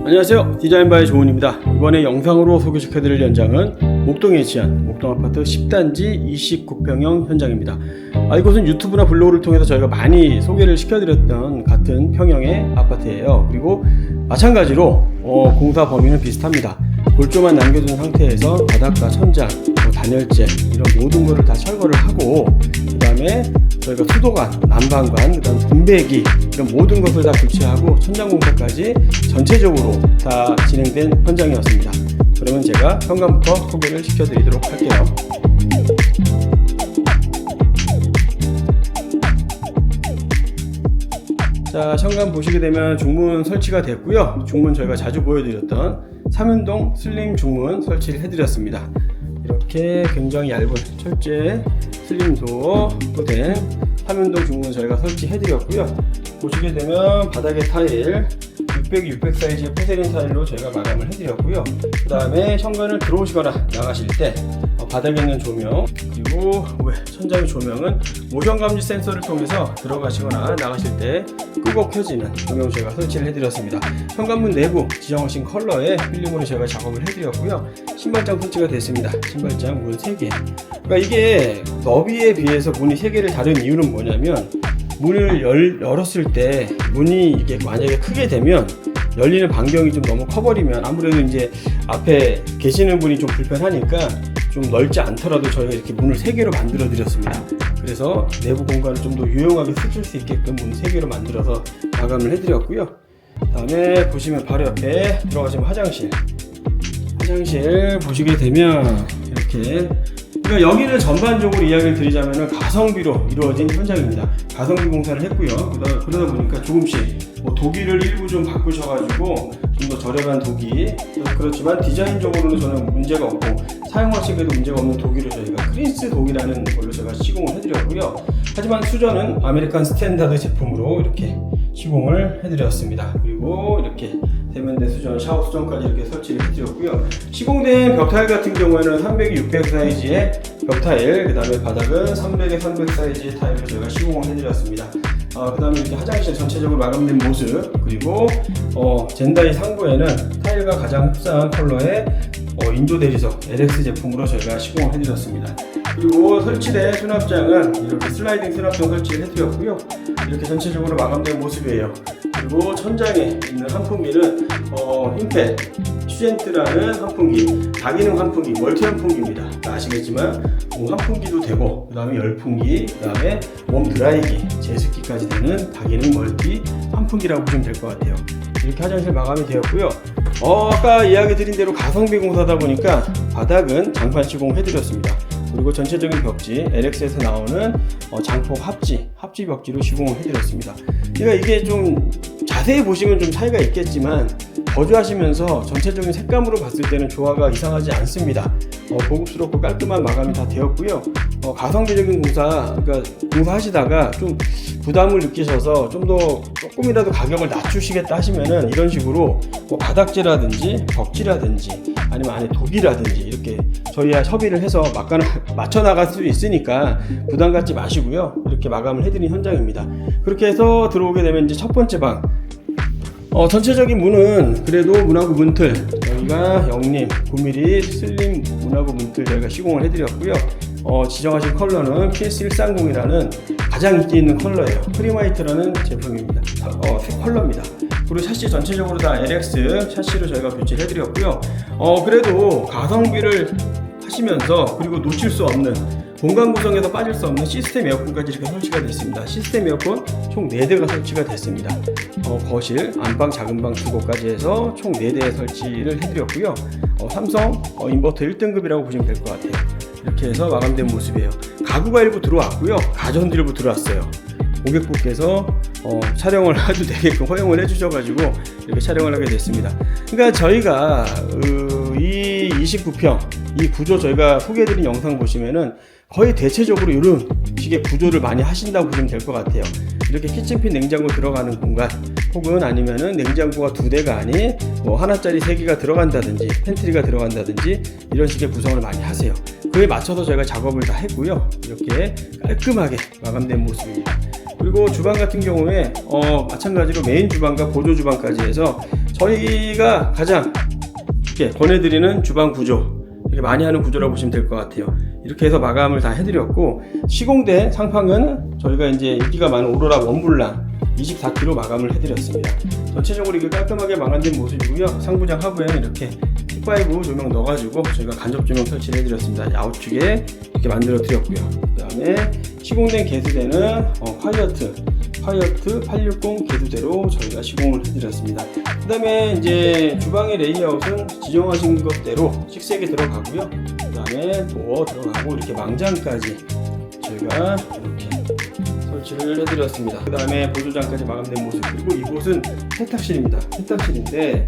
안녕하세요, 디자인바의 조은입니다. 이번에 영상으로 소개시켜드릴 현장은 목동에 위치한 목동아파트 10단지 29평형 현장입니다. 이곳은 유튜브나 블로그를 통해서 저희가 많이 소개를 시켜드렸던 같은 평형의 아파트예요. 그리고 마찬가지로 공사 범위는 비슷합니다. 골조만 남겨둔 상태에서 바닥과 천장, 단열재 이런 모든 것을 다 철거를 하고, 그 다음에 저희가 수도관, 난방관, 그 다음 분배기 이런 모든 것을 다 교체하고 천장 공사까지 전체적으로 다 진행된 현장이었습니다. 그러면 제가 현관부터 소개를 시켜드리도록 할게요. 자, 현관 보시게 되면 중문 설치가 됐고요. 중문 저희가 자주 보여드렸던 3연동 슬림 중문 설치를 해드렸습니다. 이렇게 굉장히 얇은 철제 슬림도어로 된 3연동 중문 저희가 설치해드렸고요. 보시게 되면 바닥에 타일 600 사이즈의 포세린 타일로 저희가 마감을 해드렸고요. 그 다음에 현관을 들어오시거나 나가실 때 바닥에 있는 조명, 그리고 천장의 조명은 모션 감지 센서를 통해서 들어가시거나 나가실 때 끄고 켜지는 조명 저희가 설치를 해드렸습니다. 현관문 내부 지정하신 컬러의 필름으로 저희가 작업을 해드렸고요. 신발장 설치가 됐습니다. 신발장 문 3개. 그러니까 이게 너비에 비해서 문이 3개를 다른 이유는 뭐냐면, 문을 열었을 때 문이 이게 만약에 크게 되면 열리는 반경이 좀 너무 커버리면 아무래도 이제 앞에 계시는 분이 좀 불편하니까 좀 넓지 않더라도 저희가 이렇게 문을 3개로 만들어 드렸습니다. 그래서 내부 공간을 좀 더 유용하게 쓰실 수 있게끔 문 3개로 만들어서 마감을 해드렸고요. 그 다음에 보시면 바로 옆에 들어가시면 화장실 보시게 되면 이렇게, 그러니까 여기는 전반적으로 이야기를 드리자면 가성비로 이루어진 현장입니다. 가성비 공사를 했고요. 그러다 보니까 조금씩 도기를 일부 좀 바꾸셔가지고 좀 더 저렴한 도기, 그렇지만 디자인적으로는 저는 문제가 없고 사용하시기에도 문제가 없는 도기를 저희가 크린스 도기라는 걸로 제가 시공을 해드렸고요. 하지만 수전은 아메리칸 스탠다드 제품으로 이렇게 시공을 해드렸습니다. 그리고 이렇게 세면대 수전, 샤워 수전까지 이렇게 설치를 해드렸고요. 시공된 벽타일 같은 경우에는 300, 600 사이즈의 벽타일, 그 다음에 바닥은 300에 300 사이즈의 타일로 저희가 시공을 해드렸습니다. 그 다음에 이렇게 화장실 전체적으로 마감된 모습, 그리고 젠다이 상부에는 타일과 가장 흡사한 컬러의 인조 대리석 LX 제품으로 저희가 시공을 해드렸습니다. 그리고 설치된 수납장은 이렇게 슬라이딩 수납장 설치를 해드렸고요. 이렇게 전체적으로 마감된 모습이에요. 그리고 천장에 있는 환풍기는 힘팩 슈젠트라는 환풍기, 다기능 환풍기, 멀티 환풍기입니다. 아시겠지만 환풍기도 되고, 그 다음에 열풍기, 그 다음에 웜 드라이기, 제습기까지 되는 다기능 멀티 환풍기라고 보시면 될 것 같아요. 이렇게 화장실 마감이 되었고요. 아까 이야기 드린 대로 가성비 공사다 보니까 바닥은 장판 시공 해드렸습니다. 그리고 전체적인 벽지, LX에서 나오는 장폭 합지 벽지로 시공을 해드렸습니다. 그러니까 이게 좀 자세히 보시면 좀 차이가 있겠지만 거주하시면서 전체적인 색감으로 봤을 때는 조화가 이상하지 않습니다. 고급스럽고 깔끔한 마감이 다 되었고요. 가성비적인 공사, 그러니까 공사하시다가 좀 부담을 느끼셔서 조금이라도 가격을 낮추시겠다 하시면은 이런 식으로 바닥재라든지 벽지라든지 아니면 안에 도기라든지 이렇게 저희와 협의를 해서 맞춰 나갈 수 있으니까 부담 갖지 마시고요. 이렇게 마감을 해드린 현장입니다. 그렇게 해서 들어오게 되면 이제 첫 번째 방, 전체적인 문은 그래도 문하고 문틀 저희가 영림 9mm 슬림 문하고 문틀 저희가 시공을 해드렸고요. 지정하신 컬러는 PS130이라는 가장 인기 있는 컬러예요. 프리마이트라는 제품입니다. 새 컬러입니다. 그리고 샤시 전체적으로 다 LX 샤시로 저희가 교체를 해드렸고요. 그래도 가성비를 하시면서, 그리고 놓칠 수 없는 공간 구성에서 빠질 수 없는 시스템 에어컨까지 이렇게 설치가 됐습니다. 시스템 에어컨 총 4대가 설치가 됐습니다. 거실, 안방, 작은 방 2곳까지 해서 총 4대 설치를 해드렸고요. 삼성 인버터 1등급이라고 보시면 될 것 같아요. 이렇게 해서 마감된 모습이에요. 가구가 일부 들어왔고요. 가전도 일부 들어왔어요. 고객분께서 촬영을 해도 되게끔 허용을 해주셔가지고 이렇게 촬영을 하게 됐습니다. 그러니까 저희가 이 29평 이 구조 저희가 소개해드린 영상 보시면은 거의 대체적으로 이런 식의 구조를 많이 하신다고 보시면 될 것 같아요. 이렇게 키친핀 냉장고 들어가는 공간, 혹은 아니면은 냉장고가 2대가 아닌 하나짜리 3개가 들어간다든지 팬트리가 들어간다든지 이런 식의 구성을 많이 하세요. 그에 맞춰서 저희가 작업을 다 했고요. 이렇게 깔끔하게 마감된 모습입니다. 그리고 주방 같은 경우에 마찬가지로 메인 주방과 보조 주방까지 해서 저희가 가장 권해드리는 주방 구조, 이렇게 많이 하는 구조라고 보시면 될 것 같아요. 이렇게 해서 마감을 다 해드렸고, 시공된 상판은 저희가 이제 인기가 많은 오로라 원블랑 24kg 마감을 해드렸습니다. 전체적으로 이게 깔끔하게 마감된 모습이고요. 상부장 하부에는 이렇게 T5 조명 넣어가지고 저희가 간접 조명 설치를 해드렸습니다. 야우측에 이렇게 만들어 드렸고요. 그 다음에 시공된 개수대는 화이어트 860 개수대로 저희가 시공을 해드렸습니다. 그 다음에 이제 주방의 레이아웃은 지정하신 것대로 식색이 들어가고요. 그 다음에 도어 들어가고 이렇게 망장까지 저희가 이렇게 설치를 해드렸습니다. 그 다음에 보조장까지 마감된 모습. 그리고 이곳은 세탁실입니다. 세탁실인데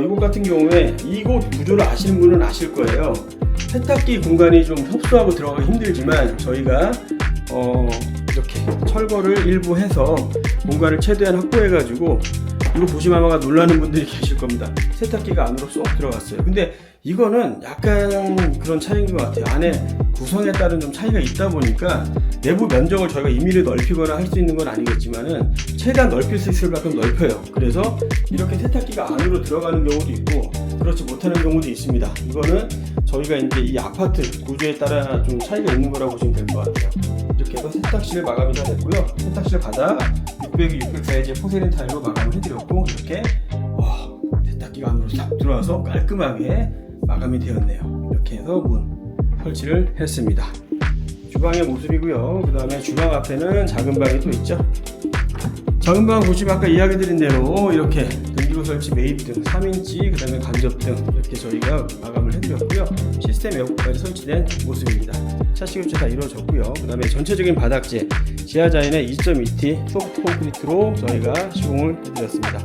이곳 같은 경우에 이곳 구조를 아시는 분은 아실 거예요. 세탁기 공간이 좀 협소하고 들어가기 힘들지만 저희가 이렇게 철거를 일부 해서 공간을 최대한 확보해 가지고, 이거 보시면 아마 놀라는 분들이 계실 겁니다. 세탁기가 안으로 쏙 들어갔어요. 근데 이거는 약간 그런 차이인 것 같아요. 안에 구성에 따른 좀 차이가 있다 보니까 내부 면적을 저희가 임의로 넓히거나 할 수 있는 건 아니겠지만은 최대한 넓힐 수 있을 만큼 넓혀요. 그래서 이렇게 세탁기가 안으로 들어가는 경우도 있고 그렇지 못하는 경우도 있습니다. 이거는 저희가 이제 이 아파트 구조에 따라 좀 차이가 있는 거라고 보시면 될 것 같아요. 이렇게 해서 세탁실 마감이 다 됐고요. 세탁실 바닥 600, 600사이즈의 포세린 타일로 마감을 해드렸고, 이렇게 세탁기가 안으로 싹 들어와서 깔끔하게 마감이 되었네요. 이렇게 해서 문 설치를 했습니다. 주방의 모습이고요. 그 다음에 주방 앞에는 작은 방이 또 있죠. 작은 방 보시면 아까 이야기 드린 대로 이렇게 등기구 설치 매입등 3인치, 그 다음에 간접등 이렇게 저희가 마감을 해드렸고요. 시스템 에어컨까지 설치된 모습입니다. 샤시 교체 다 이루어졌고요. 그 다음에 전체적인 바닥재 지하자인의 2.2T 소프트 콘크리트로 저희가 시공을 해드렸습니다.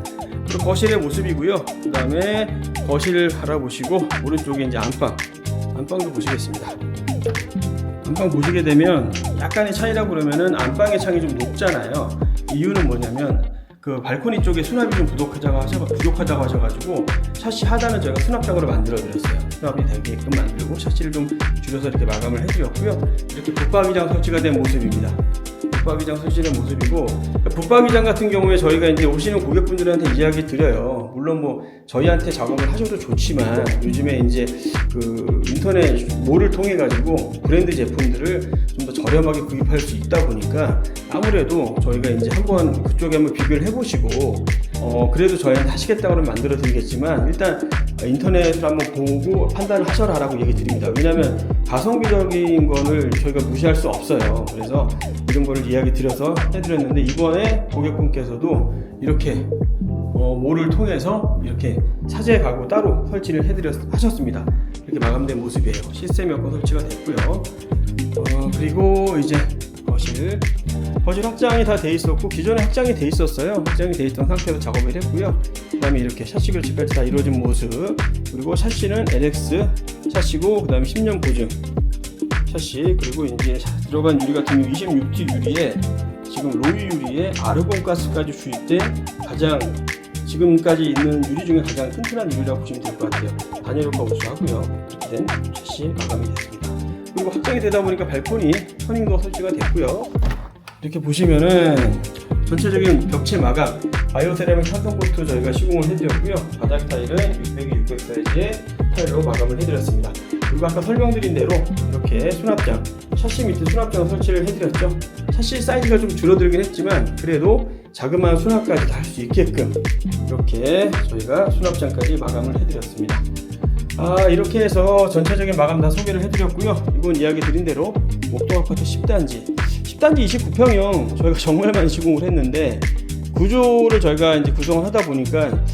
그리고 거실의 모습이고요. 그 다음에 거실을 바라보시고 오른쪽에 이제 안방도 보시겠습니다. 안방 보시게 되면 약간의 차이라고 그러면은 안방의 창이 좀 높잖아요. 이유는 뭐냐면 그 발코니 쪽에 수납이 좀 부족하다고 하셔가지고 샤시 하단은 저희가 수납장으로 만들어 드렸어요. 수납이 되게끔 만들고 샤시를 좀 줄여서 이렇게 마감을 해드렸고요. 이렇게 붙박이장 설치가 된 모습입니다. 붙박이장 설치된 모습이고, 붙박이장 같은 경우에 저희가 이제 오시는 고객분들한테 이야기 드려요. 물론 뭐 저희한테 작업을 하셔도 좋지만 요즘에 이제 그 인터넷 몰을 통해 가지고 브랜드 제품들을 좀 더 저렴하게 구입할 수 있다 보니까 아무래도 저희가 이제 한번 그쪽에 한번 비교를 해보시고 그래도 저희한테 하시겠다고 하면 만들어 드리겠지만 일단 인터넷으로 한번 보고 판단을 하셔라라고 얘기 드립니다. 왜냐하면 가성비적인 거를 저희가 무시할 수 없어요. 그래서 이런 거를 이야기 드려서 해드렸는데, 이번에 고객분께서도 이렇게 몰을 통해서 이렇게 사제 가구 따로 설치를 하셨습니다. 이렇게 마감된 모습이에요. 시스템 에어컨 설치가 됐고요. 그리고 이제 거실 확장이 다 돼 있었고, 기존에 확장이 돼 있었어요. 확장이 돼 있던 상태로 작업을 했고요. 그 다음에 이렇게 샤시 교체까지 다 이루어진 모습. 그리고 샤시는 LX 샤시고, 그 다음에 10년 보증 샤시. 그리고 이제 들어간 유리 같은 경우 26T 유리에 지금 로유 유리에 아르곤 가스까지 주입된 가장 지금까지 있는 유리 중에 가장 튼튼한 유리라고 보시면 될 것 같아요. 단열 효과 우수하고요. 이렇게 된 샤시 마감이 됐습니다. 그리고 확장이 되다 보니까 발코니 터닝도 설치가 됐고요. 이렇게 보시면은 전체적인 벽체 마감 바이오세라믹 탄성코트 저희가 시공을 해드렸고요. 바닥 타일은 600, 600 사이즈의 타일로 마감을 해드렸습니다. 그리고 아까 설명드린 대로 이렇게 수납장, 샤시 밑에 수납장 설치를 해드렸죠. 샤시 사이즈가 좀 줄어들긴 했지만 그래도 자그마한 수납까지 다 할 수 있게끔 이렇게 저희가 수납장까지 마감을 해드렸습니다. 이렇게 해서 전체적인 마감 다 소개를 해드렸고요. 이건 이야기 드린 대로 목동 아파트 10단지 29평형 저희가 정말 많이 시공을 했는데, 구조를 저희가 이제 구성을 하다 보니까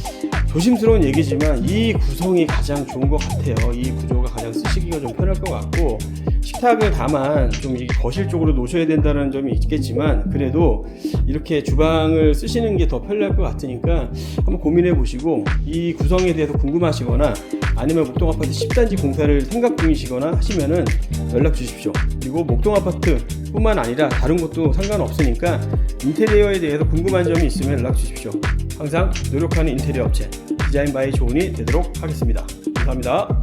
조심스러운 얘기지만 이 구성이 가장 좋은 것 같아요. 이 구조가 가장 쓰시기가 좀 편할 것 같고, 식탁을 다만 좀 거실 쪽으로 놓으셔야 된다는 점이 있겠지만 그래도 이렇게 주방을 쓰시는 게 더 편리할 것 같으니까 한번 고민해 보시고, 이 구성에 대해서 궁금하시거나 아니면 목동 아파트 10단지 공사를 생각 중이시거나 하시면은 연락 주십시오. 그리고 목동 아파트 뿐만 아니라 다른 곳도 상관없으니까 인테리어에 대해서 궁금한 점이 있으면 연락 주십시오. 항상 노력하는 인테리어 업체 디자인 바이 조은이 되도록 하겠습니다. 감사합니다.